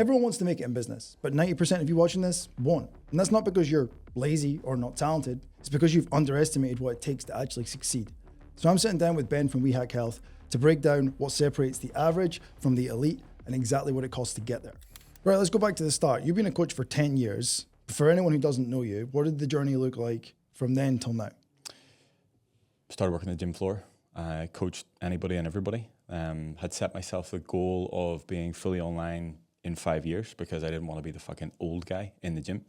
everyone wants to make it in business, but 90% of you watching this won't. And that's not because you're lazy or not talented. It's because you've underestimated what it takes to actually succeed. So I'm sitting down with Ben from WeHack Health to break down what separates the average from the elite and exactly what it costs to get there. Right, let's go back to the start. You've been a coach for 10 years. For anyone who doesn't know you, what did the journey look like from then till now? Started working the gym floor. I coached anybody and everybody. Had set myself the goal of being fully online in 5 years because I didn't want to be the fucking old guy in the gym.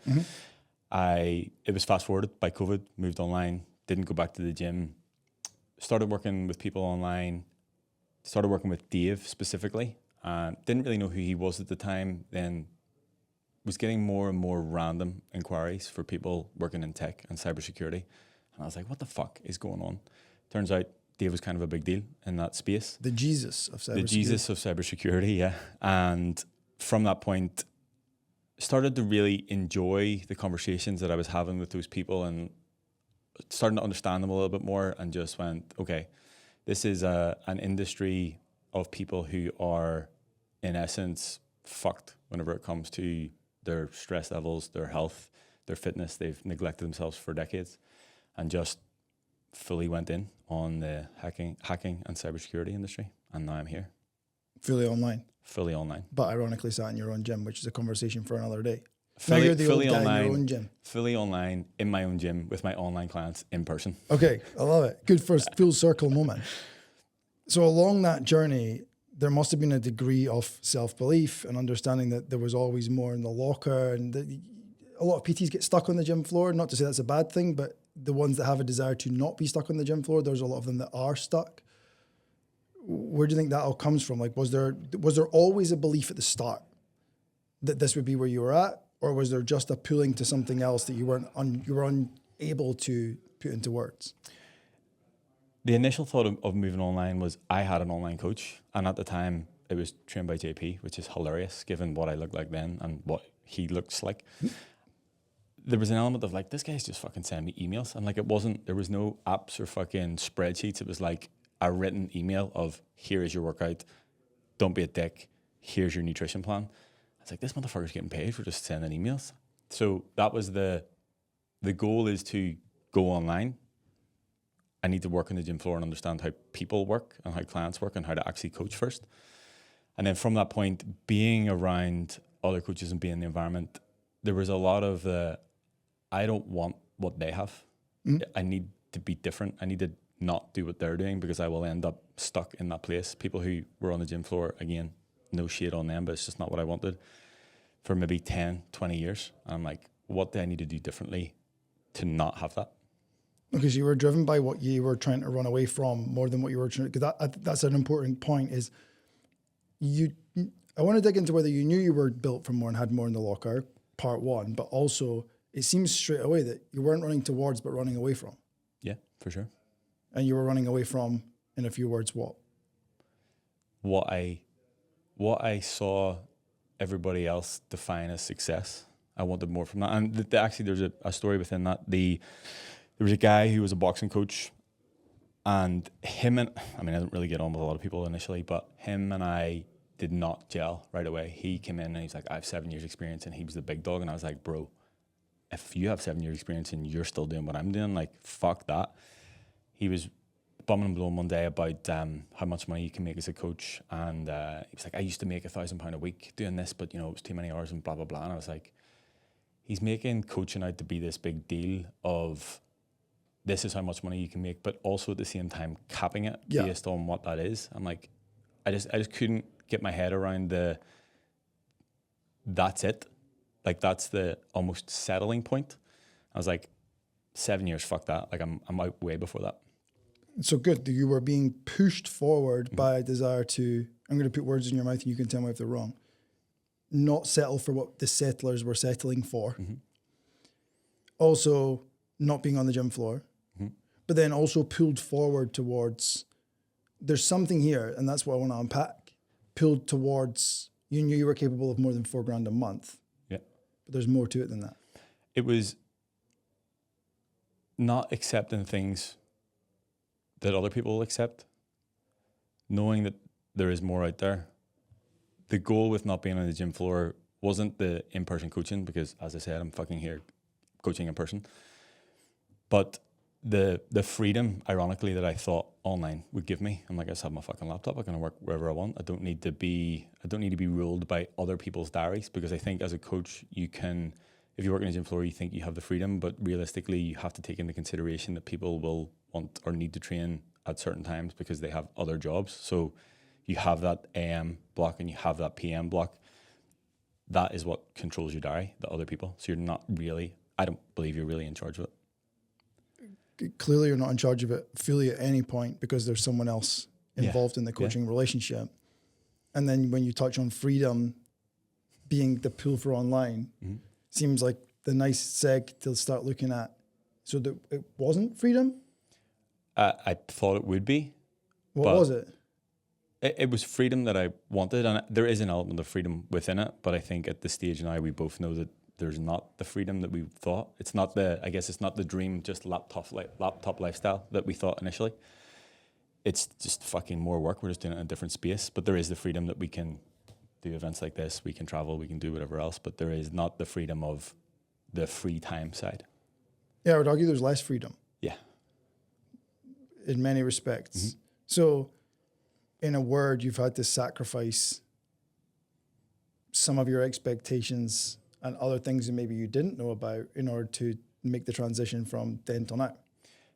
It was fast forwarded by COVID, moved online, didn't go back to the gym, started working with people online, started working with Dave specifically. Didn't really know who he was at the time, then was getting more and more random inquiries for people working in tech and cybersecurity. And I was like, what the fuck is going on? Turns out Dave was kind of a big deal in that space. The Jesus of cybersecurity. The Jesus of cybersecurity, yeah. And from that point, started to really enjoy the conversations that I was having with those people and starting to understand them a little bit more, and just went, okay, this is an industry of people who are, in essence, fucked whenever it comes to their stress levels, their health, their fitness. They've neglected themselves for decades, and just fully went in on the hacking and cybersecurity industry. And now I'm here. Fully online. Fully online. But ironically sat in your own gym, which is a conversation for another day. Fully, now you're the fully old guy online, in your own gym. Fully online in my own gym with my online clients in person. Okay, I love it. Good first full circle moment. So along that journey, there must have been a degree of self-belief and understanding that there was always more in the locker, and a lot of PTs get stuck on the gym floor. Not to say that's a bad thing, but the ones that have a desire to not be stuck on the gym floor, there's a lot of them that are stuck. Where do you think that all comes from? Like, was there always a belief at the start that this would be where you were at, or was there just a pulling to something else that you were unable to put into words? The initial thought of moving online was I had an online coach, and at the time it was trained by JP, which is hilarious given what I looked like then and what he looks like. There was an element of like, this guy's just fucking sending me emails, and like there was no apps or fucking spreadsheets. It was like a written email of, here is your workout, don't be a dick, here's your nutrition plan. I was like, this motherfucker's getting paid for just sending emails. So that was the goal, is to go online. I need to work on the gym floor and understand how people work and how clients work and how to actually coach first. And then from that point, being around other coaches and being in the environment, there was a lot of I don't want what they have. I need to be different. I need to not do what they're doing, because I will end up stuck in that place. People who were on the gym floor, again, no shade on them, but it's just not what I wanted for maybe 10, 20 years. And I'm like, what do I need to do differently to not have that? Because you were driven by what you were trying to run away from more than what you were trying to, because that's an important point, is I want to dig into whether you knew you were built for more and had more in the locker, part one, but also it seems straight away that you weren't running towards, but running away from. Yeah, for sure. And you were running away from, in a few words, what? What I saw everybody else define as success. I wanted more from that. And actually there's a story within that. There was a guy who was a boxing coach, and I didn't really get on with a lot of people initially, but him and I did not gel right away. He came in and he's like, I have 7 years experience, and he was the big dog. And I was like, bro, if you have 7 years experience and you're still doing what I'm doing, like, fuck that. He was bumming and blowing one day about how much money you can make as a coach. And he was like, I used to make £1,000 a week doing this, but it was too many hours and blah, blah, blah. And I was like, he's making coaching out to be this big deal of, this is how much money you can make, but also at the same time capping it based on what that is. I'm like, I just couldn't get my head around that's it. Like, that's the almost settling point. I was like, 7 years, fuck that. Like, I'm out way before that. So good. You were being pushed forward by a desire to, I'm going to put words in your mouth and you can tell me if they're wrong, not settle for what the settlers were settling for. Also, not being on the gym floor, but then also pulled forward towards, there's something here, and that's what I want to unpack. Pulled towards, you knew you were capable of more than $4,000 a month. Yeah. But there's more to it than that. It was not accepting things that other people will accept, knowing that there is more out there the goal with not being on the gym floor wasn't the in-person coaching, because as I said, I'm fucking here coaching in person. But the freedom, ironically, that I thought online would give me. I'm like, I just have my fucking laptop. I can work wherever I want. I don't need to be ruled by other people's diaries, because I think as a coach, you can, if you work in a gym floor, you think you have the freedom, but realistically, you have to take into consideration that people will want or need to train at certain times because they have other jobs. So you have that AM block and you have that PM block. That is what controls your diary, the other people. So you're not really, I don't believe you're really in charge of it. Clearly you're not in charge of it fully at any point, because there's someone else involved in the coaching relationship. And then when you touch on freedom being the pull for online, seems like the nice seg to start looking at. So that it wasn't freedom? I thought it would be. What was it? It was freedom that I wanted, and there is an element of freedom within it, but I think at this stage now we both know that there's not the freedom that we thought. It's not it's not the dream, just laptop lifestyle that we thought initially. It's just fucking more work. We're just doing it in a different space, but there is the freedom that we can do events like this, we can travel, we can do whatever else, but there is not the freedom of the free time side. Yeah, I would argue there's less freedom. Yeah. In many respects. So in a word, you've had to sacrifice some of your expectations and other things that maybe you didn't know about in order to make the transition from then till now.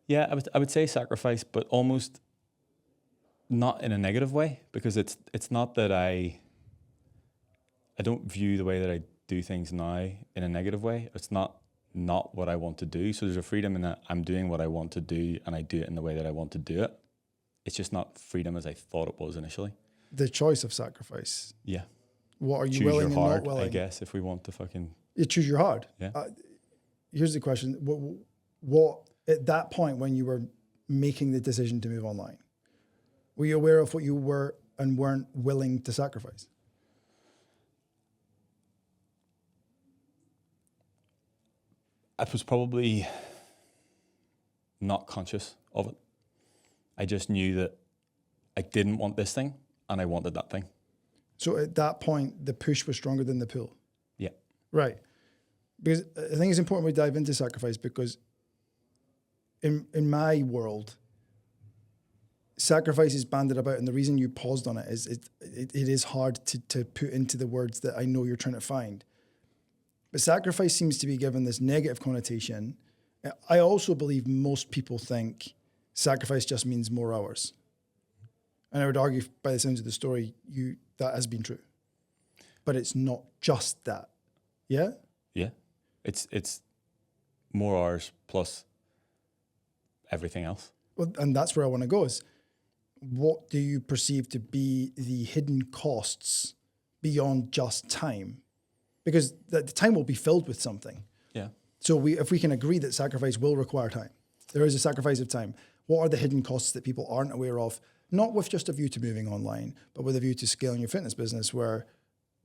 Yeah, I would say sacrifice, but almost not in a negative way, because it's not that I don't view the way that I do things now in a negative way. It's not what I want to do. So there's a freedom in that I'm doing what I want to do and I do it in the way that I want to do it. It's just not freedom as I thought it was initially. The choice of sacrifice. Yeah. What are you choose willing your and hard, not willing? I guess, if we want to fucking... You choose your hard. Yeah. Here's the question. What at that point when you were making the decision to move online, were you aware of what you were and weren't willing to sacrifice? I was probably not conscious of it. I just knew that I didn't want this thing and I wanted that thing. So at that point, the push was stronger than the pull. Yeah. Right. Because I think it's important we dive into sacrifice, because in my world, sacrifice is banded about, and the reason you paused on it is it is hard to put into the words that I know you're trying to find. But sacrifice seems to be given this negative connotation. I also believe most people think sacrifice just means more hours. And I would argue, by the sounds of the story, that has been true. But it's not just that. Yeah? Yeah. It's more hours plus everything else. Well, and that's where I want to go is, what do you perceive to be the hidden costs beyond just time? Because the time will be filled with something. Yeah. So if we can agree that sacrifice will require time, there is a sacrifice of time. What are the hidden costs that people aren't aware of? Not with just a view to moving online, but with a view to scaling your fitness business, where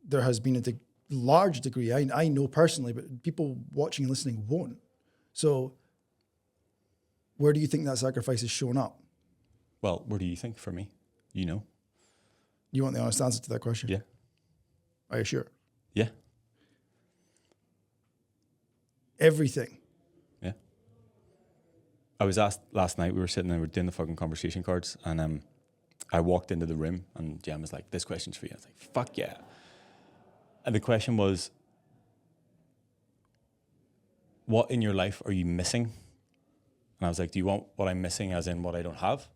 there has been a large degree, I know personally, but people watching and listening won't. So where do you think that sacrifice has shown up? Well, where do you think for me? You know? You want the honest answer to that question? Yeah. Are you sure? Yeah. Everything. Yeah. I was asked last night, we were sitting there, we were doing the fucking conversation cards, and I walked into the room and Jem was like, this question's for you. I was like, fuck yeah. And the question was, what in your life are you missing? And I was like, do you want what I'm missing as in what I don't have?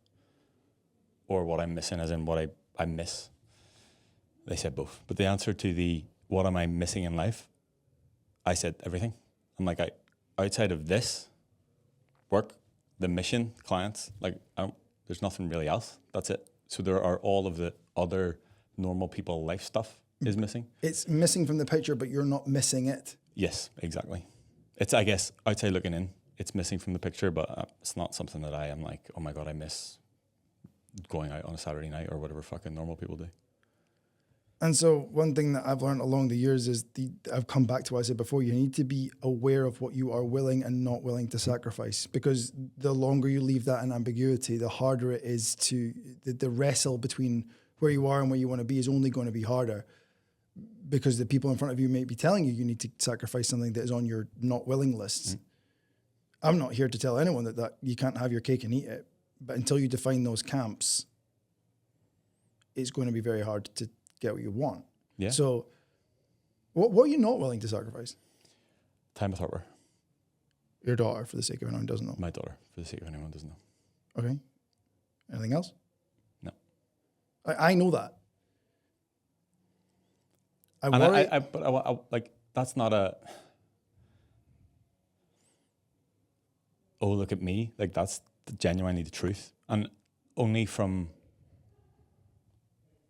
Or what I'm missing as in what I miss? They said both. But the answer to the what am I missing in life, I said everything. I'm like, outside of this, work, the mission, clients, there's nothing really else. That's it. So there are all of the other normal people life stuff is missing. It's missing from the picture, but you're not missing it. Yes, exactly. It's, I guess, outside looking in, it's missing from the picture, but it's not something that I am like, oh my God, I miss going out on a Saturday night or whatever fucking normal people do. And so one thing that I've learned along the years is I've come back to what I said before, you need to be aware of what you are willing and not willing to sacrifice, because the longer you leave that in ambiguity, the harder it is to, the wrestle between where you are and where you want to be is only going to be harder. because the people in front of you may be telling you need to sacrifice something that is on your not willing lists. I'm not here to tell anyone that you can't have your cake and eat it, but until you define those camps, it's going to be very hard to get what you want. Yeah. So what are you not willing to sacrifice? Time with Harper. Your daughter, for the sake of anyone who doesn't know. My daughter, for the sake of anyone who doesn't know. Okay. Anything else? No. I know that. I And worry. I like, that's not a, oh, look at me. Like, that's genuinely the truth. And only from,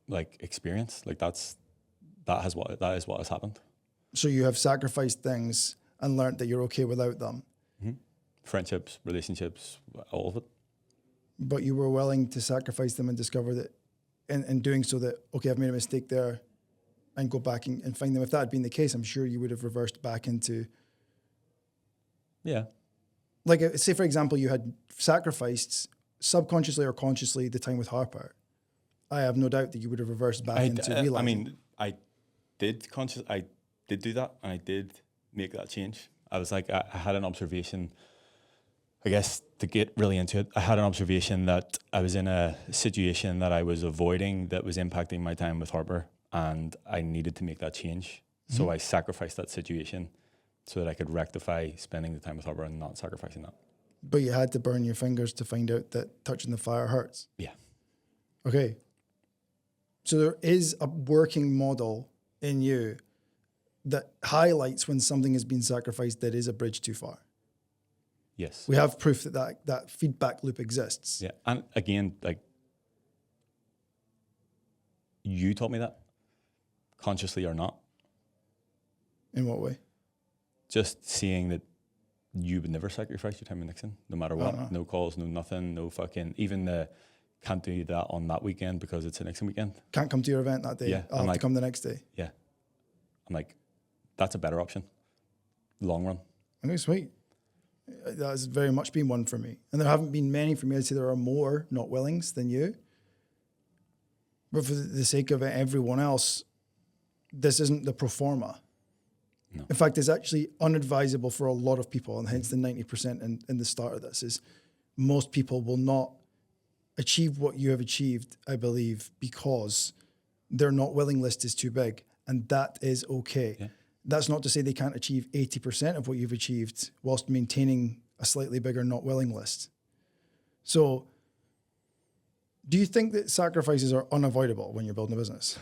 like, experience. Like, that is what has happened. So you have sacrificed things and learned that you're okay without them, Friendships, relationships, all of it. but you were willing to sacrifice them and discover that in doing so that, okay, I've made a mistake there, and go back and find them. If that had been the case, I'm sure you would have reversed back into, Yeah. like, say, for example, you had sacrificed subconsciously or consciously the time with Harper. I have no doubt that you would have reversed back into realizing. I mean, I did do that, and I did make that change. I was like, I had an observation, I guess, to get really into it. I had an observation that I was in a situation that I was avoiding that was impacting my time with Harper, and I needed to make that change. So I sacrificed that situation so that I could rectify spending the time with Harper and not sacrificing that. But you had to burn your fingers to find out that touching the fire hurts. Yeah. Okay. So there is a working model in you that highlights when something has been sacrificed that is a bridge too far. Yes. We have proof that feedback loop exists. Yeah. And again, like, you taught me that, consciously or not. In what way? Just seeing that you would never sacrifice your time with Nixon, no matter what. No calls, no nothing, no fucking, even the can't do that on that weekend because it's a Nixon weekend. Can't come to your event that day. Yeah, I'll have to come the next day. Yeah. I'm like, that's a better option. Long run. Okay, sweet. That's very much been one for me. And there haven't been many for me. I'd say there are more not willings than you. But for the sake of everyone else, this isn't the pro forma. No. In fact, it's actually unadvisable for a lot of people, and hence the 90% in the start of this is most people will not achieve what you have achieved, I believe, because their not willing list is too big, and that is okay. Yeah. That's not to say they can't achieve 80% of what you've achieved whilst maintaining a slightly bigger not willing list. So do you think that sacrifices are unavoidable when you're building a business?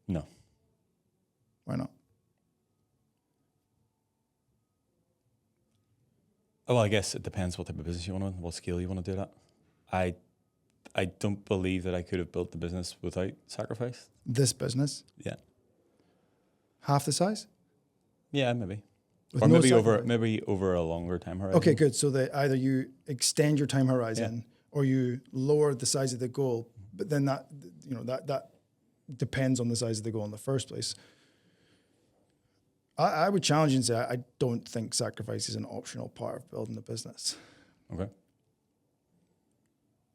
No. Why not? Well, I guess it depends what type of business you want to run, what scale you want to do that. I don't believe that I could have built the business without sacrifice. This business, Yeah. half the size? Yeah, maybe. With Or no maybe over a longer time horizon. Okay, good. So that either you extend your time horizon or you lower the size of the goal, but then that depends on the size of the goal in the first place. I would challenge you and say I don't think sacrifice is an optional part of building a business. Okay.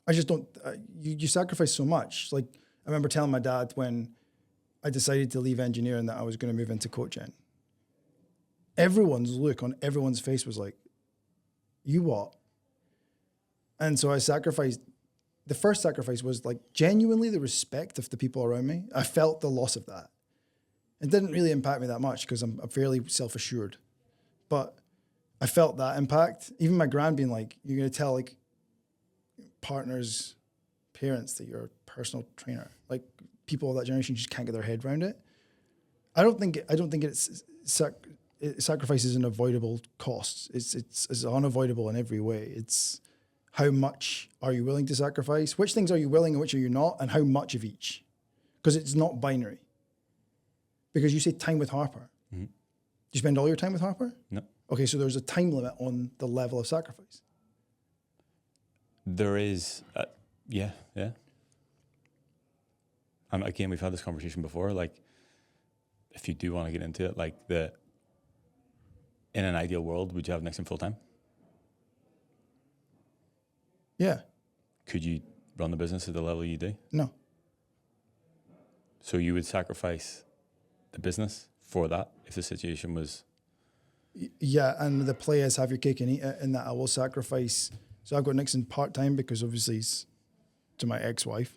I just don't. You sacrifice so much. Like I remember telling my dad when I decided to leave engineering that I was going to move into coaching. Everyone's look on everyone's face was like, "You what?" And so I sacrificed. The first sacrifice was like genuinely the respect of the people around me. I felt the loss of that. It didn't really impact me that much because I'm fairly self-assured, but I felt that impact. Even my grand being like, "You're going to tell like partners, parents that you're a personal trainer." Like people of that generation just can't get their head around it. I don't think sacrifice is an avoidable cost. It's unavoidable in every way. It's how much are you willing to sacrifice? Which things are you willing and which are you not? And how much of each? Because it's not binary. Because you say time with Harper. Mm-hmm. Do you spend all your time with Harper? No. Okay, so there's a time limit on the level of sacrifice. There is, yeah. And again, we've had this conversation before. Like, if you do want to get into it, like in an ideal world, would you have Nixon full time? Yeah. Could you run the business at the level you do? No. So you would sacrifice the business for that if the situation was. Yeah, and the play is have your cake and eat it, in that I will sacrifice. So I've got Nixon part-time because obviously he's to my ex-wife.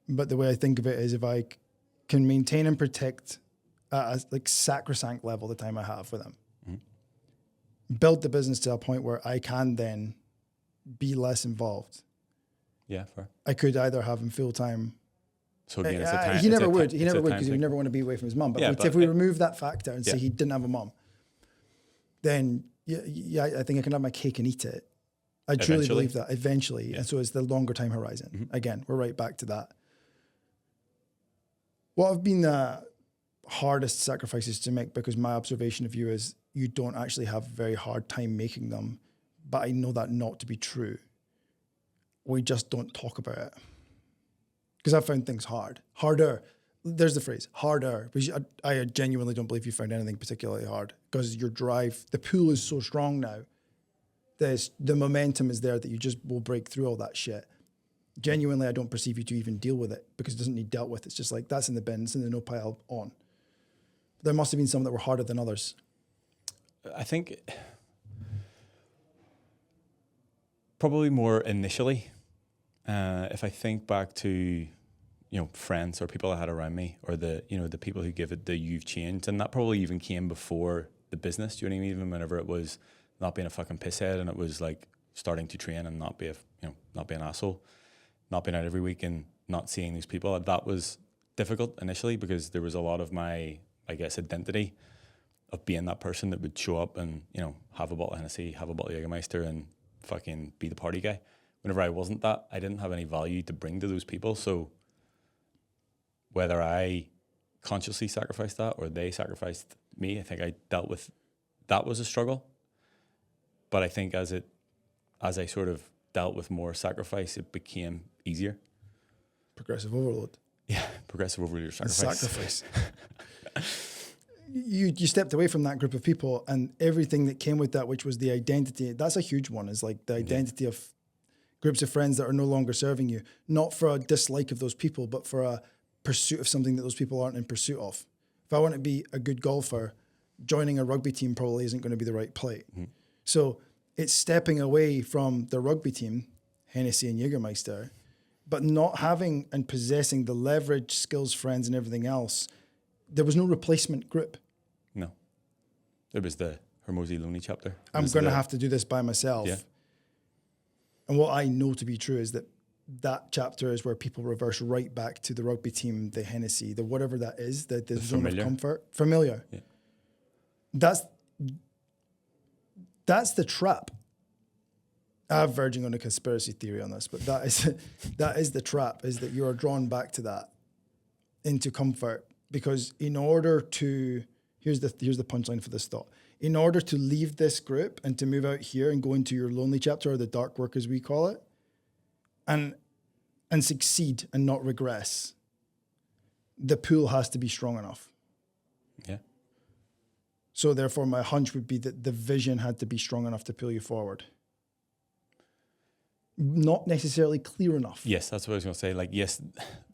But the way I think of it is if I can maintain and protect at a like sacrosanct level the time I have with him, build the business to a point where I can then be less involved. Yeah, fair. I could either have him full-time. So again, it's a time. He never would. It's He a never would time because he would thing. never want to be away from his mum. But, Yeah, if we remove that factor and say he didn't have a mum, then yeah, I think I can have my cake and eat it. I truly Eventually. believe that eventually. And so it's the longer time horizon. Again, we're right back to that. What have been the hardest sacrifices to make? Because my observation of you is you don't actually have a very hard time making them. But I know that not to be true. We just don't talk about it. Because I've found things harder. There's the phrase, harder. Because I genuinely don't believe you found anything particularly hard. Because your drive, the pool is so strong now. The momentum is there that you just will break through all that shit. Genuinely, I don't perceive you to even deal with it because it doesn't need dealt with. It's just like, that's in the bin, it's in the no pile on. There must have been some that were harder than others. I think probably more initially. If I think back to, friends or people I had around me, or the people who give it the you've changed, and that probably even came before the business. Do you know what I mean? Even whenever it was not being a fucking pisshead, and it was like starting to train and not be not be an asshole, not being out every week and not seeing these people. That was difficult initially because there was a lot of my, I guess, identity of being that person that would show up and have a bottle of Hennessy, have a bottle of Jägermeister, and fucking be the party guy. Whenever I wasn't that, I didn't have any value to bring to those people. So whether I consciously sacrificed that or they sacrificed me, I think I dealt with that was a struggle. But I think as I sort of dealt with more sacrifice, it became easier. Progressive overload. Yeah, progressive overload sacrifice. You stepped away from that group of people and everything that came with that, which was the identity. That's a huge one, is like the identity of groups of friends that are no longer serving you, not for a dislike of those people, but for a pursuit of something that those people aren't in pursuit of. If I want to be a good golfer, joining a rugby team probably isn't going to be the right play. So it's stepping away from the rugby team, Hennessy and Jägermeister, but not having and possessing the leverage, skills, friends, and everything else. There was no replacement group. No. It was the Hormozy Lonely chapter. I'm going to have to do this by myself. Yeah. And what I know to be true is that chapter is where people reverse right back to the rugby team, the Hennessy, the whatever that is, the zone familiar. of comfort. Familiar. Yeah. That's the trap. I'm verging on a conspiracy theory on this, but that is the trap, is that you are drawn back to that, into comfort. Because in order to, here's the punchline for this thought. In order to leave this group and to move out here and go into your lonely chapter, or the dark work as we call it, and succeed and not regress, the pool has to be strong enough. Yeah. So therefore my hunch would be that the vision had to be strong enough to pull you forward. Not necessarily clear enough. Yes, that's what I was going to say. Like, yes,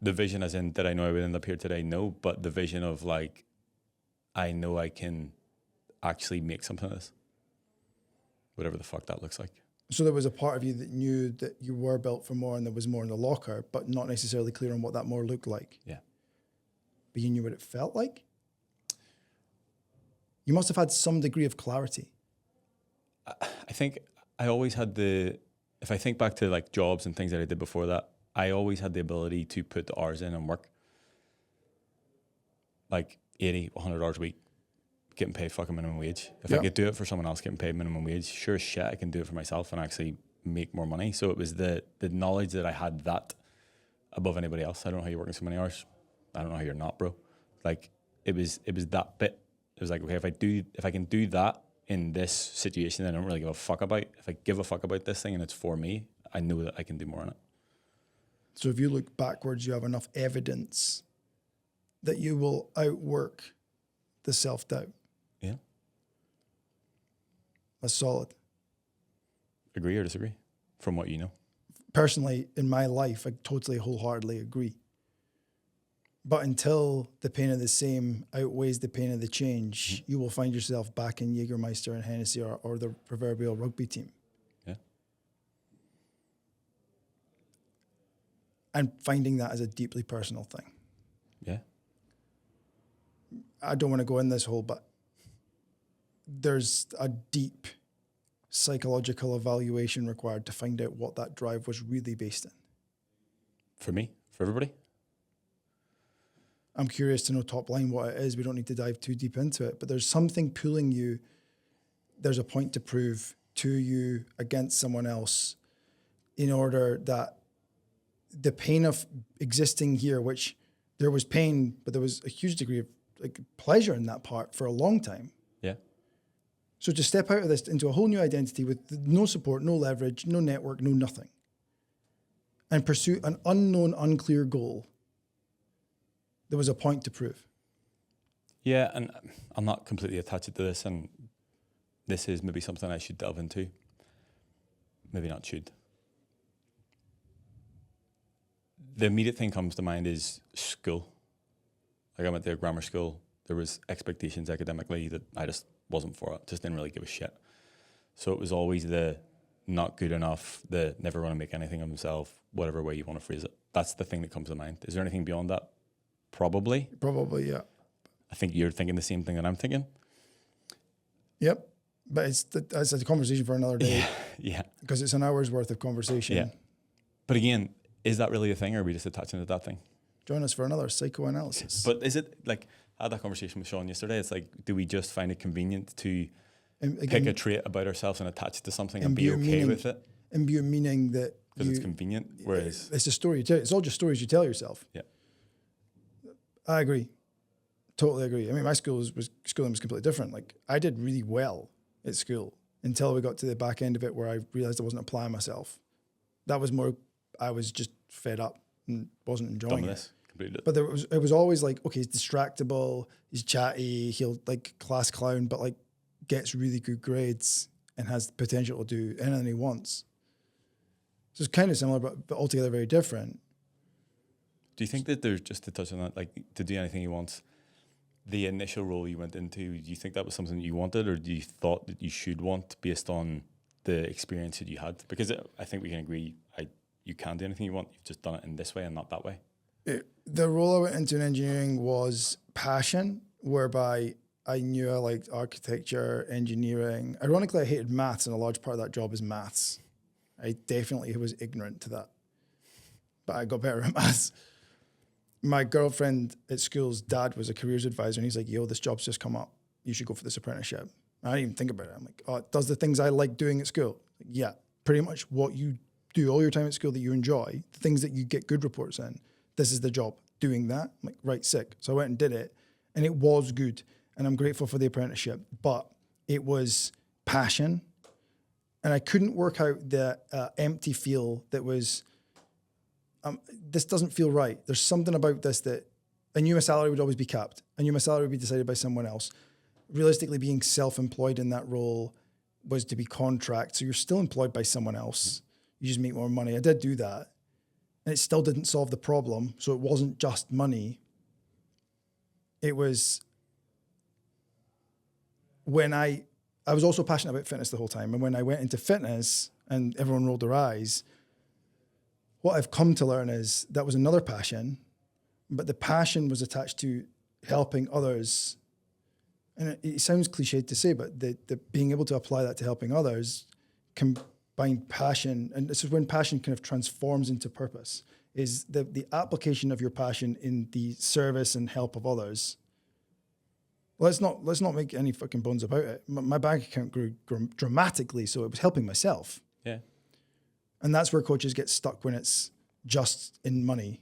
the vision as in, did I know I would end up here today? No, but the vision of like, I know I can actually make something of this. Whatever the fuck that looks like. So there was a part of you that knew that you were built for more and there was more in the locker, but not necessarily clear on what that more looked like. Yeah. But you knew what it felt like? You must have had some degree of clarity. I think I always had if I think back to like jobs and things that I did before that, I always had the ability to put the hours in and work. Like 80, 100 hours a week, getting paid fucking minimum wage. If I could do it for someone else getting paid minimum wage, sure as shit, I can do it for myself and actually make more money. So it was the knowledge that I had that above anybody else. I don't know how you're working so many hours. I don't know how you're not, bro. Like it was that bit. It was like, okay, if I can do that in this situation, then I don't really give a fuck about. If I give a fuck about this thing and it's for me, I know that I can do more on it. So if you look backwards, you have enough evidence that you will outwork the self-doubt. Yeah. That's solid. Agree or disagree from what you know? personally, in my life, I totally wholeheartedly agree. But until the pain of the same outweighs the pain of the change, you will find yourself back in Jägermeister and Hennessy or the proverbial rugby team. Yeah. And finding that as a deeply personal thing. Yeah. I don't want to go in this hole, but there's a deep psychological evaluation required to find out what that drive was really based in. For me, for everybody. I'm curious to know top line what it is. We don't need to dive too deep into it, but there's something pulling you. There's a point to prove to you against someone else in order that the pain of existing here, which there was pain, but there was a huge degree of like pleasure in that part for a long time. Yeah. So to step out of this into a whole new identity with no support, no leverage, no network, no nothing, and pursue an unknown, unclear goal, there was a point to prove. Yeah, and I'm not completely attached to this, and this is maybe something I should delve into. Maybe not should. The immediate thing comes to mind is school. Like I went to a grammar school. There was expectations academically that I just wasn't for it. Just didn't really give a shit. So it was always the not good enough, the never want to make anything of himself, whatever way you want to phrase it. That's the thing that comes to mind. Is there anything beyond that? Probably. Probably, yeah. I think you're thinking the same thing that I'm thinking. Yep. But it's a conversation for another day. Yeah. Because it's an hour's worth of conversation. Yeah. But again, is that really a thing, or are we just attaching to that thing? Join us for another psychoanalysis. But is it like, I had that conversation with Sean yesterday. It's like, do we just find it convenient to pick a trait about ourselves and attach it to something and be okay with it? Imbue meaning that because it's convenient, whereas it's a story you tell. It's all just stories you tell yourself. Yeah. I agree. Totally agree. I mean, my schooling was completely different. Like I did really well at school until we got to the back end of it where I realized I wasn't applying myself. That was more, I was just fed up and wasn't enjoying it. But it was always like, okay, he's distractible, he's chatty, he'll like class clown, but like gets really good grades and has the potential to do anything he wants. So it's kind of similar, but altogether very different. Do you think that there's, just to touch on that, like to do anything he wants, the initial role you went into, do you think that was something that you wanted, or do you thought that you should want based on the experience that you had? Because I think we can agree, you can do anything you want. You've just done it in this way and not that way. The role I went into in engineering was passion, whereby I knew I liked architecture, engineering. Ironically, I hated maths, and a large part of that job is maths. I definitely was ignorant to that, but I got better at maths. My girlfriend at school's dad was a careers advisor, and he's like, yo, this job's just come up. You should go for this apprenticeship. I didn't even think about it. I'm like, oh, it does the things I like doing at school. Like, yeah, pretty much what you do all your time at school that you enjoy, the things that you get good reports in. This is the job, doing that. I'm like, right, sick. So I went and did it, and it was good. And I'm grateful for the apprenticeship, but it was passion. And I couldn't work out the empty feel that was, this doesn't feel right. There's something about this that I knew my salary would always be capped. I knew my salary would be decided by someone else. Realistically, being self-employed in that role was to be contract. So you're still employed by someone else. You just make more money. I did do that. And it still didn't solve the problem. So it wasn't just money. It was when I was also passionate about fitness the whole time. And when I went into fitness and everyone rolled their eyes, what I've come to learn is that was another passion, but the passion was attached to helping others. And it sounds cliched to say, but the being able to apply that to helping others, combine passion, and this is when passion kind of transforms into purpose, is the application of your passion in the service and help of others. Let's not make any fucking bones about it. My bank account grew dramatically, so it was helping myself. Yeah. And that's where coaches get stuck when it's just in money.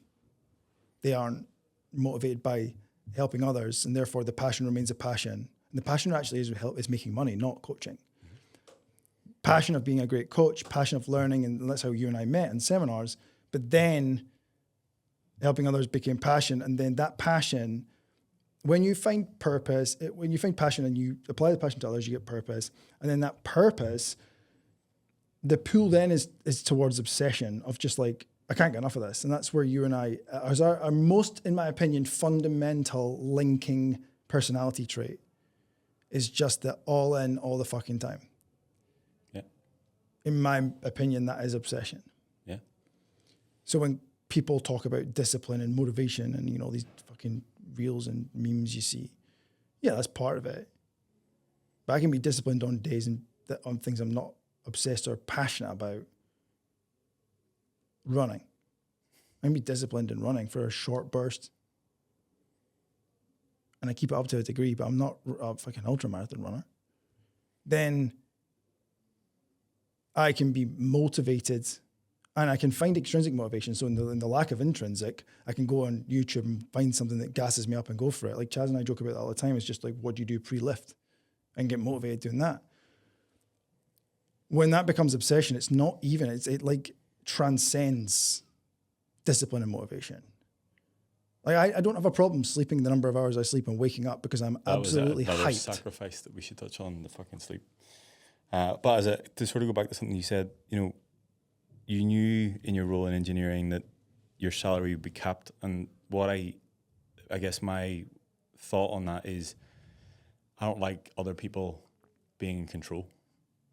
They aren't motivated by helping others, and therefore the passion remains a passion. And the passion actually is making money, not coaching. Mm-hmm. Passion of being a great coach, passion of learning, and that's how you and I met in seminars. But then helping others became passion, and then that passion, when you find purpose, when you find passion and you apply the passion to others, you get purpose. And then that purpose the pull then is towards obsession of just like, I can't get enough of this. And that's where you and I, as our most, in my opinion, fundamental linking personality trait is just the all in all the fucking time. Yeah. In my opinion, that is obsession. Yeah. So when people talk about discipline and motivation and, you know, these fucking reels and memes you see, yeah, that's part of it. But I can be disciplined on days and on things I'm not obsessed or passionate about. Running. I can be disciplined in running for a short burst. And I keep it up to a degree, but I'm not a fucking ultramarathon runner. Then I can be motivated and I can find extrinsic motivation. So in the lack of intrinsic, I can go on YouTube and find something that gasses me up and go for it. Like Chaz and I joke about that all the time. It's just like, what do you do pre-lift? And get motivated doing that. When that becomes obsession, it's not even, it like transcends discipline and motivation. Like I don't have a problem sleeping the number of hours I sleep and waking up because I'm absolutely that was another hyped. sacrifice that we should touch on, the fucking sleep. But to sort of go back to something you said, you know, you knew in your role in engineering that your salary would be capped. And what I guess my thought on that is I don't like other people being in control.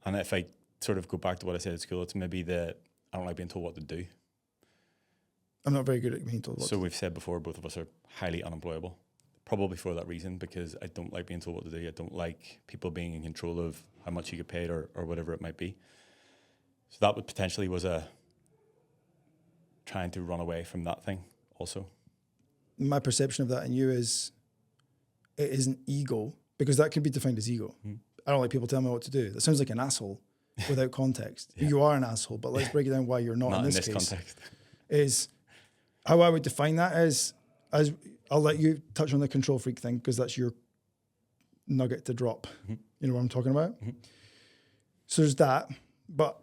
And if I sort of go back to what I said at school, it's maybe that I don't like being told what to do. I'm not very good at being told what So we've said before, both of us are highly unemployable, probably for that reason, because I don't like being told what to do. I don't like people being in control of how much you get paid or whatever it might be. So that would potentially was a trying to run away from that thing also. My perception of that in you is it isn't ego, because that can be defined as ego. I don't like people telling me what to do. That sounds like an asshole without context. Yeah. You are an asshole, but let's break it down why you're not in this case. Context. Is how I would define that as I'll let you touch on the control freak thing because that's your nugget to drop. You know what I'm talking about? So there's that. But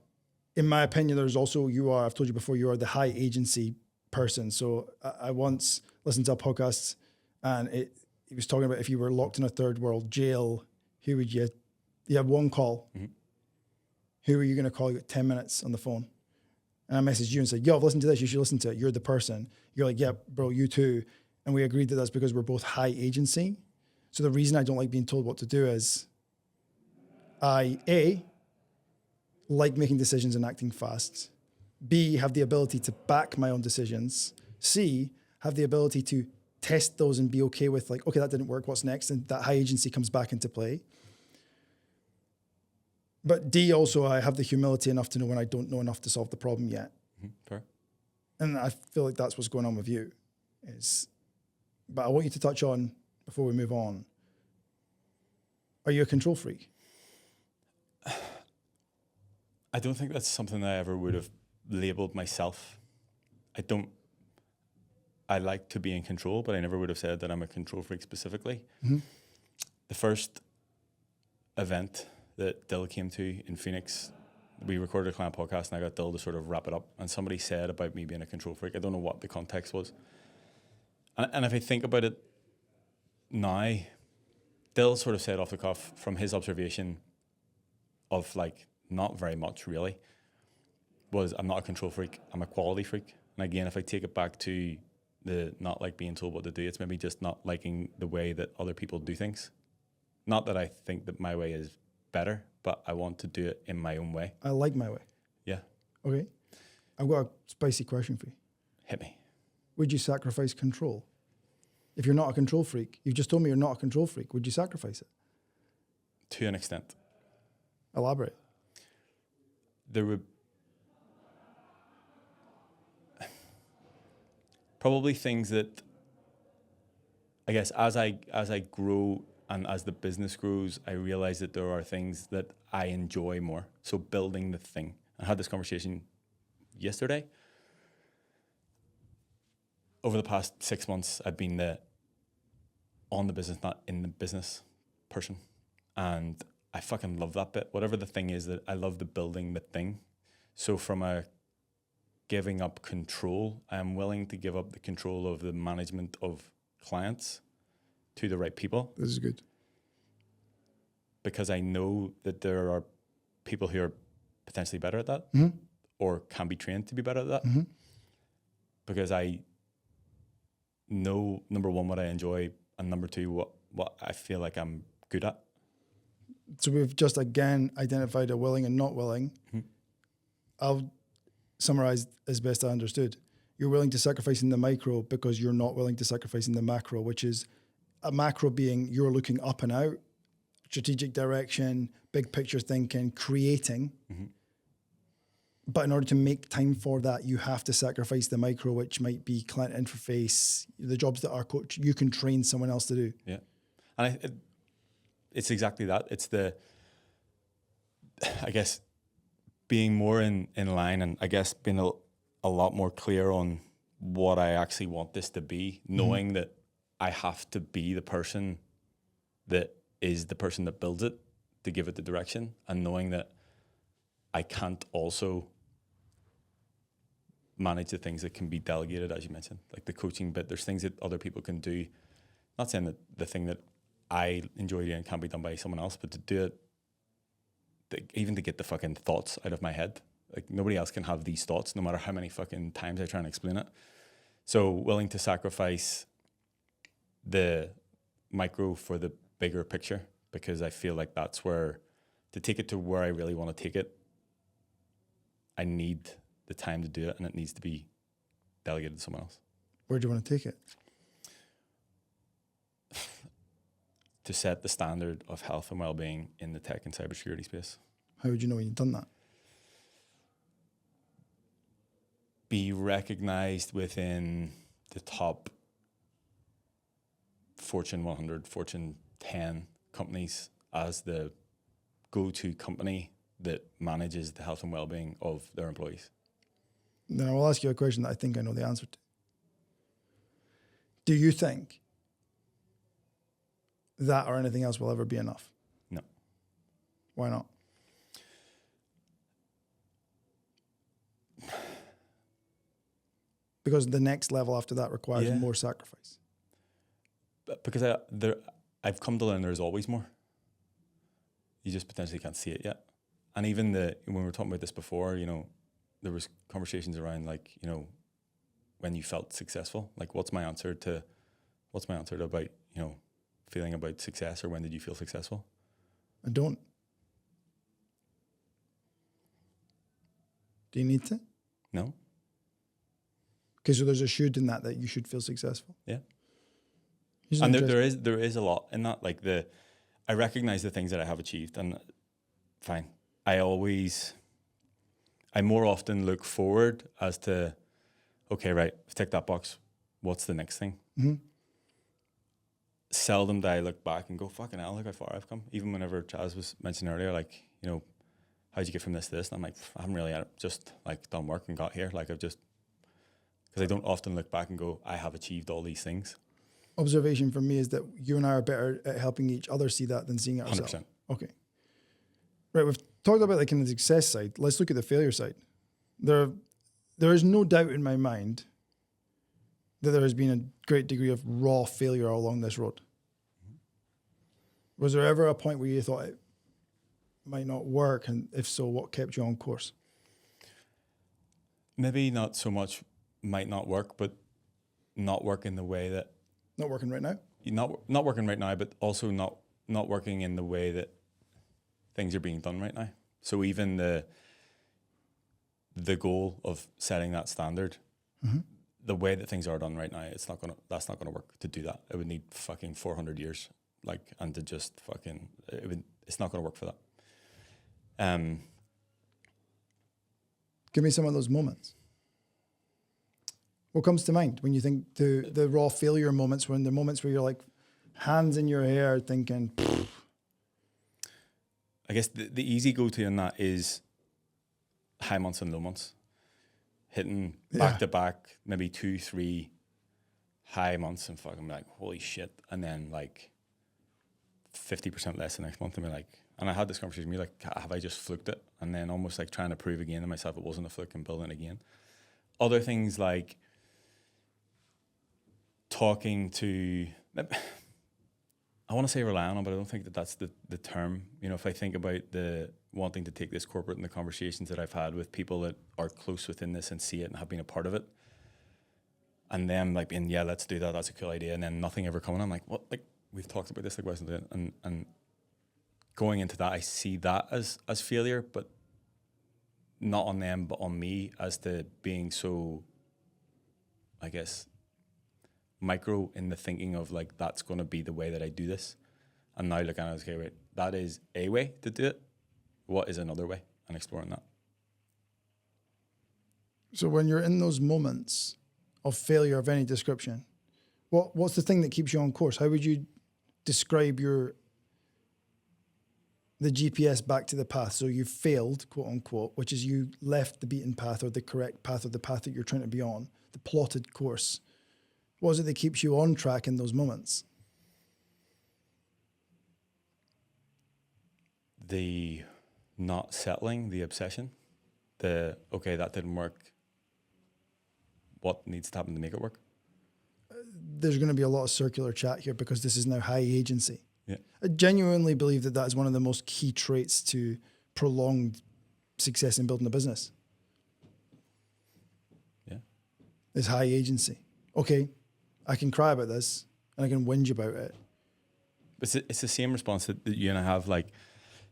in my opinion, there's also, I've told you before, you are the high agency person. So I once listened to a podcast and he was talking about if you were locked in a third world jail, who would you have one call. Who are you going to call? You got 10 minutes on the phone. And I messaged you and said, yo, I've listened to this. You should listen to it. You're the person. You're like, yeah, bro, you too. And we agreed that that's because we're both high agency. So the reason I don't like being told what to do is I, like making decisions and acting fast. B, have the ability to back my own decisions. C, have the ability to test those and be okay with like, okay, that didn't work. What's next? And that high agency comes back into play. But D, also, I have the humility enough to know when I don't know enough to solve the problem yet. Fair. And I feel like that's what's going on with you. But I want you to touch on, before we move on, are you a control freak? I don't think that's something that I ever would have labeled myself. I like to be in control, but I never would have said that I'm a control freak specifically. The first event that Dill came to in Phoenix, we recorded a client podcast and I got Dill to sort of wrap it up. And somebody said about me being a control freak. I don't know what the context was. And if I think about it now, Dill sort of said off the cuff from his observation of like not very much really, was I'm not a control freak, I'm a quality freak. And again, if I take it back to the not like being told what to do, it's maybe just not liking the way that other people do things. Not that I think that my way is better, but I want to do it in my own way. I like my way. Yeah. Okay. I've got a spicy question for you. Hit me. Would you sacrifice control? If you're not a control freak, you've just told me you're not a control freak, would you sacrifice it? To an extent. Elaborate. There would probably things that I guess as I grow and as the business grows, I realize that there are things that I enjoy more. So building the thing. I had this conversation yesterday. Over the past 6 months, I've been the on the business, not in the business person. And I fucking love that bit. Whatever the thing is, that I love the building the thing. So from a giving up control, I'm willing to give up the control of the management of clients to the right people. This is good. Because I know that there are people who are potentially better at that, Mm-hmm. or can be trained to be better at that. Mm-hmm. Because I know, number one, what I enjoy, and number two, what I feel like I'm good at. So we've just again identified a willing and not willing. Mm-hmm. I'll summarize as best I understood. You're willing to sacrifice in the micro because you're not willing to sacrifice in the macro, which is a macro being you're looking up and out, strategic direction, big picture thinking, creating. Mm-hmm. But in order to make time for that, you have to sacrifice the micro, which might be client interface, the jobs that our coach, you can train someone else to do. Yeah. And it's exactly that. It's I guess, being more in line, and I guess being a lot more clear on what I actually want this to be, knowing that I have to be the person that is the person that builds it to give it the direction, and knowing that I can't also manage the things that can be delegated, as you mentioned, like the coaching bit. There's things that other people can do. Not saying that the thing that I enjoy doing can be done by someone else, but to do it, even to get the fucking thoughts out of my head. Like, nobody else can have these thoughts, no matter how many fucking times I try and explain it. So willing to sacrifice the micro for the bigger picture, because I feel like that's where, to take it to where I really want to take it, I need the time to do it, and it needs to be delegated to someone else. Where do you want to take it? To set the standard of health and well-being in the tech and cybersecurity space. How would you know when you've done that? Be recognized within the top Fortune 100, Fortune 10 companies as the go-to company that manages the health and well-being of their employees. Then I will ask you a question that I think I know the answer to. Do you think that or anything else will ever be enough? No. Why not? Because the next level after that requires more sacrifice. Because I've come to learn there's always more. You just potentially can't see it yet. And even when we were talking about this before, there was conversations around, like, when you felt successful, like what's my answer to about, feeling about success, or when did you feel successful? I don't. Do you need to? No. Because there's a should in that you should feel successful. Yeah. Here's And there is a lot in that. Like, I recognize the things that I have achieved, and fine. I more often look forward as to, okay, right, I've ticked that box. What's the next thing? Mm-hmm. Seldom do I look back and go, fucking hell, look how far I've come. Even whenever Chaz was mentioning earlier, like, how'd you get from this to this? And I'm like, I haven't really just like done work and got here. Like, because I don't often look back and go, I have achieved all these things. Observation for me is that you and I are better at helping each other see that than seeing it ourselves. 100%. Okay. Right, we've talked about the kind of success side. Let's look at the failure side. There is no doubt in my mind that there has been a great degree of raw failure along this road. Was there ever a point where you thought it might not work? And if so, what kept you on course? Maybe not so much might not work, but not work in the way that... Not working right now? Not working right now, but also not working in the way that things are being done right now. So even the goal of setting that standard, the way that things are done right now, that's not gonna work to do that. It would need fucking 400 years, and to just fucking, it's not gonna work for that. Give me some of those moments. What comes to mind when you think to the raw failure moments, when the moments where you're like hands in your hair thinking, pfft. I guess the easy go-to in that is high months and low months. Hitting back to back, maybe 2-3 high months and fucking like, holy shit. And then like 50% less the next month. And I had this conversation with me, like, have I just fluked it? And then almost like trying to prove again to myself it wasn't a fluke and building again. Other things like talking to, I want to say rely on, but I don't think that's the term. If I think about wanting to take this corporate and the conversations that I've had with people that are close within this and see it and have been a part of it. And them like being, yeah, let's do that. That's a cool idea. And then nothing ever coming. I'm like, what? Like, we've talked about this, like, wasn't it? And going into that, I see that as failure, but not on them, but on me as to being so, I guess, micro in the thinking of like, that's going to be the way that I do this. And now looking at it, okay, wait, that is a way to do it. What is another way? And exploring that. So when you're in those moments of failure of any description, what's the thing that keeps you on course? How would you describe the GPS back to the path? So you failed, quote unquote, which is you left the beaten path or the correct path or the path that you're trying to be on, the plotted course. What is it that keeps you on track in those moments? The not settling, the obsession, okay, that didn't work. What needs to happen to make it work? There's going to be a lot of circular chat here because this is now high agency. Yeah. I genuinely believe that is one of the most key traits to prolonged success in building a business. Yeah. Is high agency. Okay, I can cry about this and I can whinge about it. It's the same response that you and I have, like,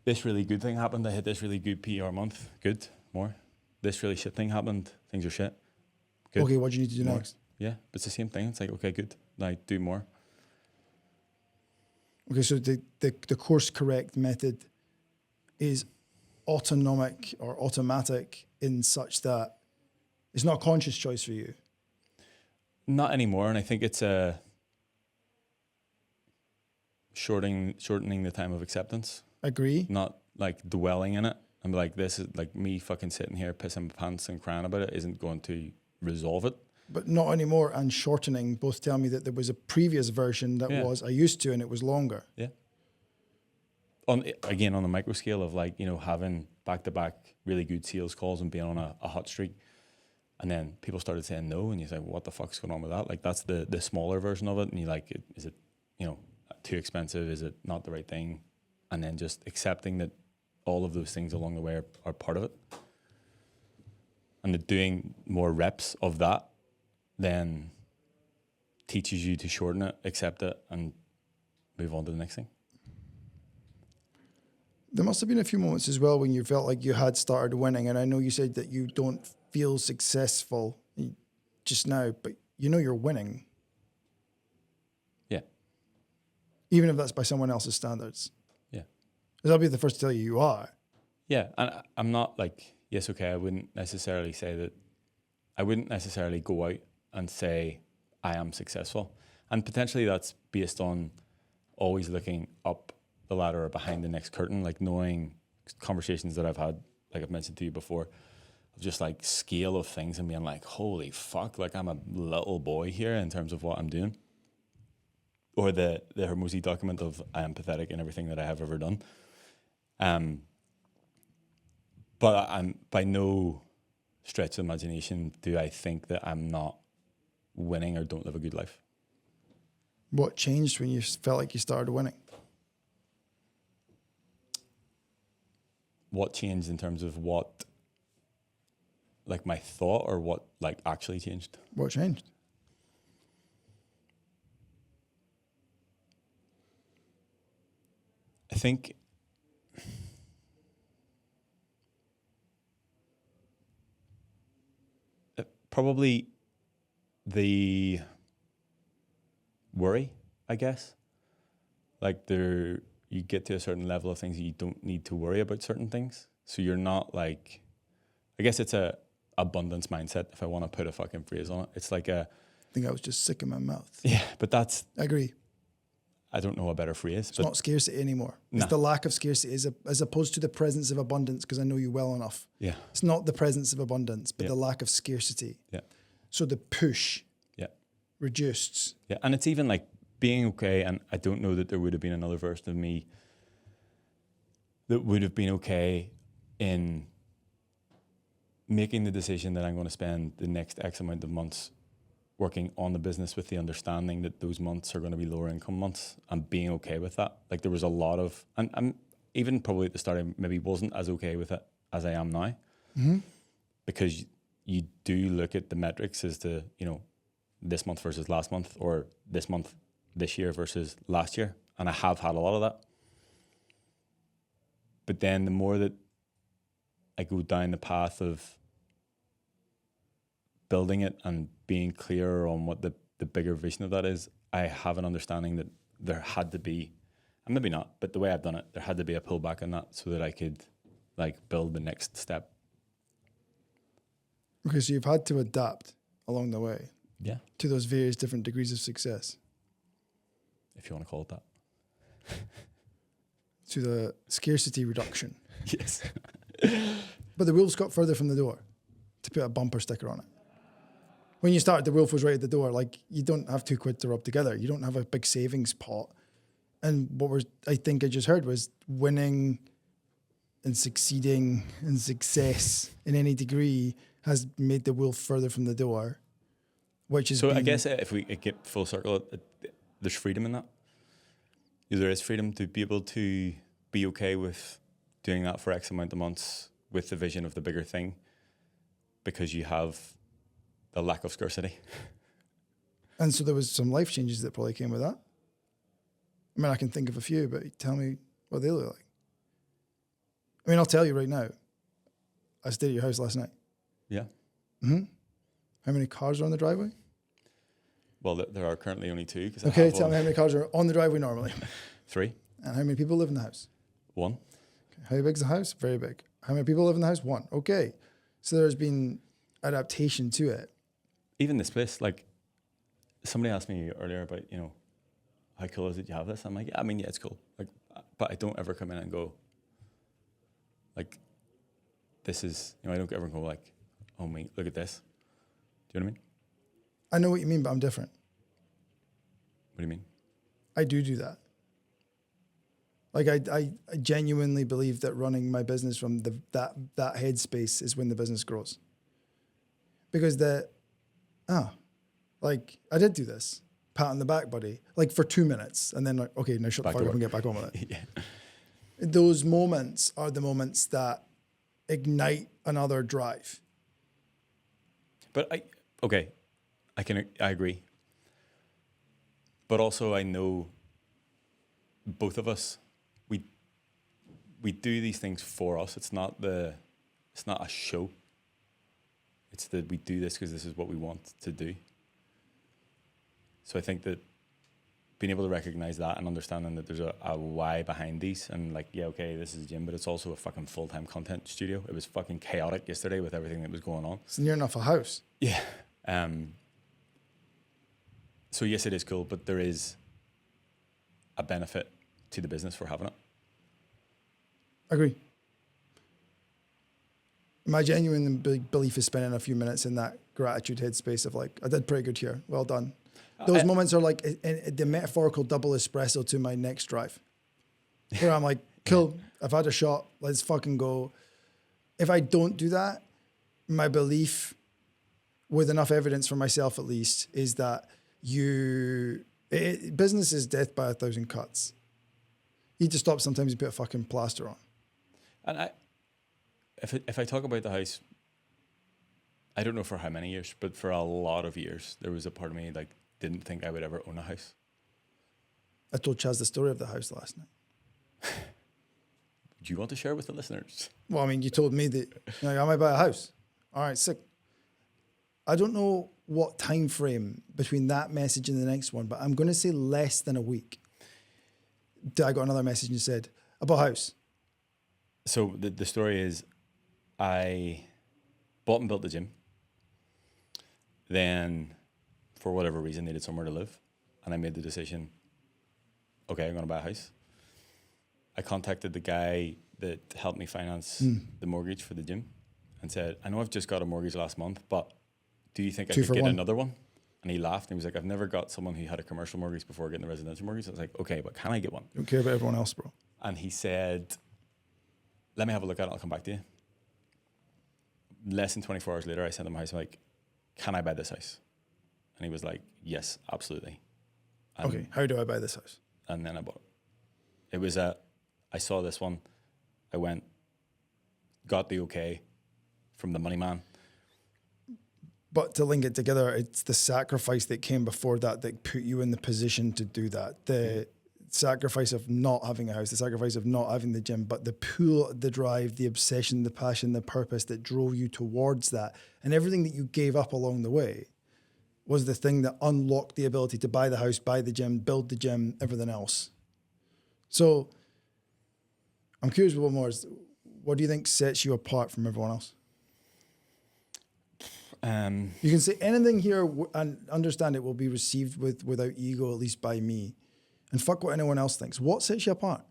this really good thing happened, I hit this really good PR month, good, more. This really shit thing happened, things are shit, good. Okay, what do you need to do more. next? Yeah, but it's the same thing. It's like, okay, good, now do more. Okay, so the course correct method is autonomic or automatic in such that it's not a conscious choice for you. Not anymore, and I think it's shortening the time of acceptance. Agree? Not like dwelling in it. I'm like, this is like me fucking sitting here pissing my pants and crying about it isn't going to resolve it. But not anymore, and shortening both tell me that there was a previous version that was I used to and it was longer. Yeah. On the micro scale of like, you know, having back-to-back really good sales calls and being on a hot streak. And then people started saying no, and you say, what the fuck's going on with that? Like, that's the smaller version of it. And you're like, is it, you know, too expensive? Is it not the right thing? And then just accepting that all of those things along the way are part of it. And the doing more reps of that then teaches you to shorten it, accept it, and move on to the next thing. There must have been a few moments as well when you felt like you had started winning. And I know you said that you don't feel successful just now, but you know you're winning. Yeah. Even if that's by someone else's standards. Yeah. I'll be the first to tell you are. Yeah. And I'm not like, yes, okay, I wouldn't necessarily go out and say I am successful. And potentially that's based on always looking up the ladder or behind the next curtain, like knowing conversations that I've had, like I've mentioned to you before, of just like scale of things and being like, holy fuck, like I'm a little boy here in terms of what I'm doing. Or the Hormozi document of I am pathetic in everything that I have ever done. But I'm by no stretch of imagination do I think that I'm not winning or don't live a good life. What changed when you felt like you started winning? What changed in terms of what, like my thought, or what like actually changed? What changed? I think probably the worry, I guess. Like you get to a certain level of things, you don't need to worry about certain things. So you're not like, I guess it's a abundance mindset, if I want to put a fucking phrase on it. It's like I think I was just sick in my mouth. Yeah, but that's... I agree. I don't know a better phrase. It's not scarcity anymore. It's the lack of scarcity as opposed to the presence of abundance, because I know you well enough. Yeah. It's not the presence of abundance, but the lack of scarcity. Yeah. So the push reduced. Yeah, and it's even like being okay, and I don't know that there would have been another version of me that would have been okay in making the decision that I'm going to spend the next X amount of months working on the business with the understanding that those months are going to be lower income months, and being okay with that. Like there was a lot of, and even probably at the start, I maybe wasn't as okay with it as I am now, because you do look at the metrics as to, you know, this month versus last month, or this month this year versus last year, and I have had a lot of that. But then the more that I go down the path of building it and being clearer on what the bigger vision of that is, I have an understanding that there had to be, and maybe not, but the way I've done it, there had to be a pullback on that so that I could like build the next step. Okay, so you've had to adapt along the way Yeah, to those various different degrees of success, if you want to call it that. to the scarcity reduction. Yes. But the wolf's got further from the door, to put a bumper sticker on it. When you started, the wolf was right at the door. Like, you don't have £2 to rub together. You don't have a big savings pot. And I think I just heard was winning and succeeding and success in any degree has made the wolf further from the door, which is. So I guess if we get full circle, there's freedom in that. There is freedom to be able to be okay with doing that for X amount of months with the vision of the bigger thing, because you have the lack of scarcity. And so there was some life changes that probably came with that. I mean, I can think of a few, but tell me what they look like. I mean, I'll tell you right now. I stayed at your house last night. Yeah. Mm-hmm. How many cars are on the driveway? Well, there are currently only 2. Okay, tell me how many cars are on the driveway normally. 3. And how many people live in the house? 1. Okay. How big's the house? Very big. How many people live in the house? 1. Okay. So there's been adaptation to it. Even this place, like, somebody asked me earlier about, you know, how cool is it you have this? I'm like, yeah, I mean, yeah, it's cool. Like, but I don't ever come in and go, like, this is, you know, I don't ever go like, oh, mate, look at this. Do you know what I mean? I know what you mean, but I'm different. What do you mean? I do that. Like, I genuinely believe that running my business from that headspace is when the business grows. Because like, I did do this. Pat on the back, buddy. Like, for 2 minutes. And then, like, okay, now shut the fuck up and get back on with it. Yeah. Those moments are the moments that ignite another drive. But I agree. But also I know both of us, we do these things for us. It's not a show. It's that we do this because this is what we want to do. So I think that being able to recognize that and understanding that there's a why behind these, and like, yeah, okay, this is a gym, but it's also a fucking full-time content studio. It was fucking chaotic yesterday with everything that was going on. It's near enough a house. Yeah. So yes, it is cool, but there is a benefit to the business for having it. Agree. My genuine belief is spending a few minutes in that gratitude headspace of like, I did pretty good here. Well done. Those moments are like the metaphorical double espresso to my next drive, where I'm like, cool, I've had a shot, let's fucking go. If I don't do that, my belief, with enough evidence for myself at least, is that business is death by 1,000 cuts. You need to stop sometimes and put a fucking plaster on. And if I talk about the house, I don't know for how many years, but for a lot of years, there was a part of me like didn't think I would ever own a house. I told Chaz the story of the house last night. Do you want to share with the listeners? Well, I mean, you told me that, like, I might buy a house. All right, sick. I don't know what time frame between that message and the next one, but I'm going to say less than a week. I got another message and said, I bought a house. So the story is, I bought and built the gym. Then, for whatever reason, needed somewhere to live. And I made the decision, okay, I'm going to buy a house. I contacted the guy that helped me finance the mortgage for the gym and said, I know I've just got a mortgage last month, but do you think I could get another one? And he laughed and he was like, I've never got someone who had a commercial mortgage before getting a residential mortgage. I was like, okay, but can I get one? Don't care about everyone else, bro. And he said, let me have a look at it. I'll come back to you. Less than 24 hours later, I sent him a house. I'm like, can I buy this house? And he was like, yes, absolutely. And okay, how do I buy this house? And then I bought it. It was a I saw this one. I went, got the okay from the money man. But to link it together, it's the sacrifice that came before that put you in the position to do that. The sacrifice of not having a house, the sacrifice of not having the gym, but the pull, the drive, the obsession, the passion, the purpose that drove you towards that. And everything that you gave up along the way was the thing that unlocked the ability to buy the house, buy the gym, build the gym, everything else. So I'm curious what more is, what do you think sets you apart from everyone else? You can say anything here and understand it will be received without ego, at least by me. And fuck what anyone else thinks. What sets you apart?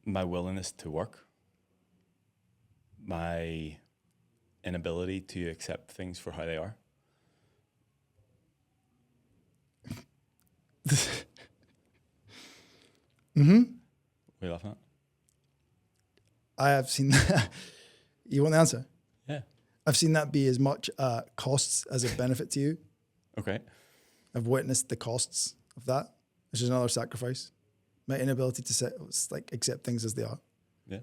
My willingness to work. My inability to accept things for how they are. Mm-hmm. What are you laughing at? I have seen that. You want the answer? Yeah. I've seen that be as much costs as a benefit to you. Okay. I've witnessed the costs of that, which is another sacrifice. My inability to accept things as they are. Yeah.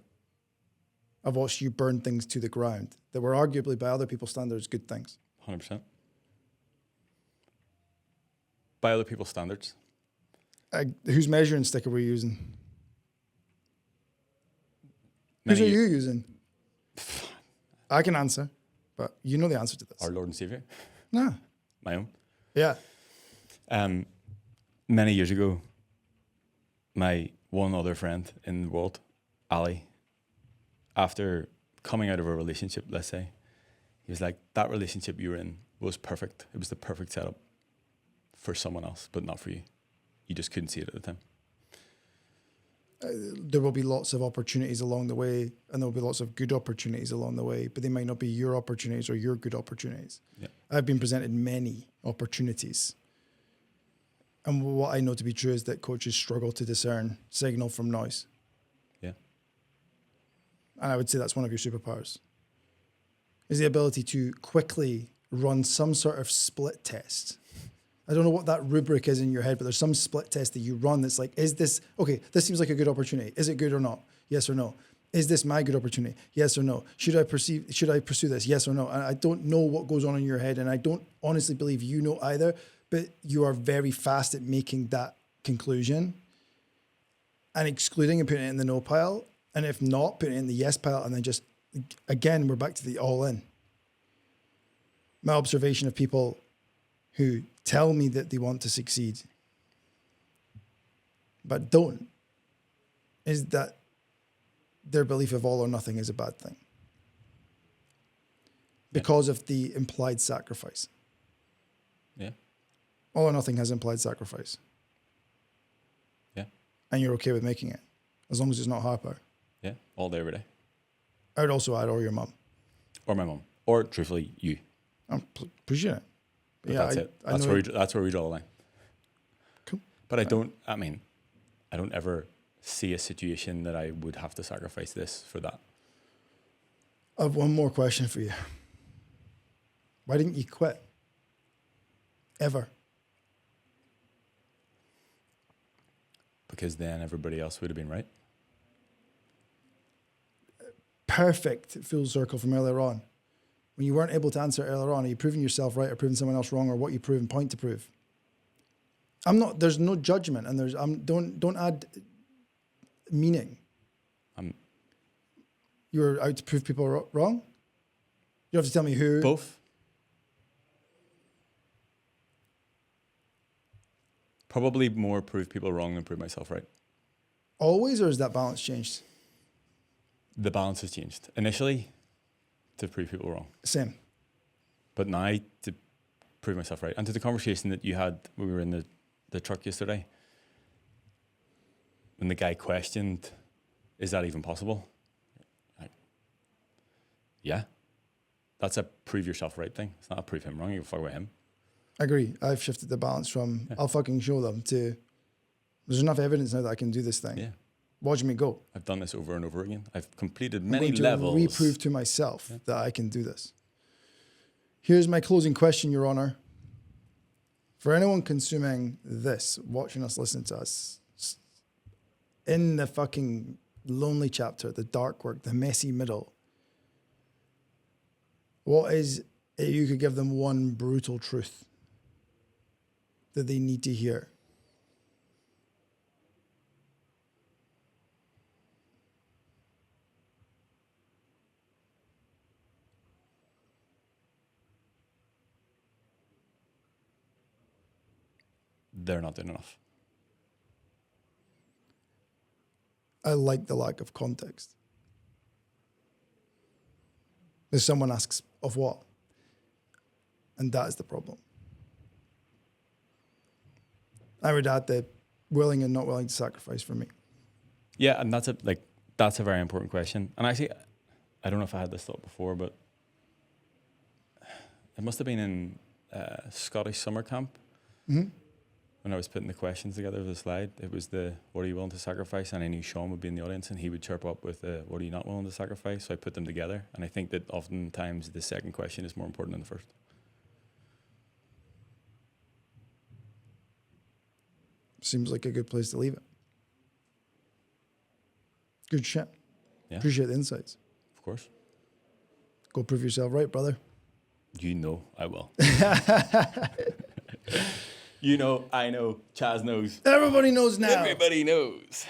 I've watched you burn things to the ground that were arguably by other people's standards good things. 100%. By other people's standards. Whose measuring stick are we using? Many Whose are you using? I can answer, but you know the answer to this. Our Lord and Savior. Nah. My own. Yeah. Many years ago, my one other friend in the world, Ali, after coming out of a relationship, let's say, he was like, that relationship you were in was perfect. It was the perfect setup for someone else, but not for you. You just couldn't see it at the time. There will be lots of opportunities along the way, and there will be lots of good opportunities along the way, but they might not be your opportunities or your good opportunities. Yeah. I've been presented many opportunities. And what I know to be true is that coaches struggle to discern signal from noise. Yeah. And I would say that's one of your superpowers, is the ability to quickly run some sort of split test. I don't know what that rubric is in your head, but there's some split test that you run that's like, is this, okay, this seems like a good opportunity. Is it good or not? Yes or no. Is this my good opportunity? Yes or no. Should I pursue this? Yes or no. And I don't know what goes on in your head, and I don't honestly believe you know either, but you are very fast at making that conclusion and excluding and putting it in the no pile. And if not, putting it in the yes pile, and then just, again, we're back to the all in. My observation of people who tell me that they want to succeed but don't is that their belief of all or nothing is a bad thing because of the implied sacrifice. Yeah. All or nothing has implied sacrifice. Yeah. And you're okay with making it as long as it's not Harper. Yeah. All day, every day. I would also add, or your mum. Or my mum. Or, truthfully, you. I appreciate it. But that's it. That's where we draw the line. Cool. But I don't ever see a situation that I would have to sacrifice this for that. I have one more question for you. Why didn't you quit? Ever? Because then everybody else would have been right. Perfect full circle from earlier on. When you weren't able to answer earlier on, are you proving yourself right or proving someone else wrong, or what you prove and point to prove? There's no judgment, and don't add meaning. You're out to prove people wrong? You have to tell me who. Both. Probably more prove people wrong than prove myself right. Always, or has that balance changed? The balance has changed. Initially, to prove people wrong. Same. But now, to prove myself right. And to the conversation that you had when we were in the truck yesterday, when the guy questioned, is that even possible? Like, yeah. That's a prove yourself right thing. It's not a prove him wrong. You can fuck with him. I agree. I've shifted the balance from I'll fucking show them to there's enough evidence now that I can do this thing. Yeah. Watch me go. I've done this over and over again. I've completed I'm many going to levels. reprove to myself that I can do this. Here's my closing question, Your Honor. For anyone consuming this, watching us, listening to us, in the fucking lonely chapter, the dark work, the messy middle, what is it you could give them one brutal truth that they need to hear? They're not doing enough. I like the lack of context. If someone asks, of what? And that is the problem. I would add the willing and not willing to sacrifice for me. Yeah, and that's a very important question. And actually, I don't know if I had this thought before, but it must have been in Scottish summer camp. Mm-hmm. When I was putting the questions together for the slide, it was the what are you willing to sacrifice, and I knew Sean would be in the audience and he would chirp up with what are you not willing to sacrifice. So I put them together, and I think that oftentimes the second question is more important than the first. Seems like a good place to leave it. Good shit. Yeah. Appreciate the insights. Of course. Go prove yourself right, brother. You know I will. You know, I know, Chaz knows. Everybody knows now. Everybody knows.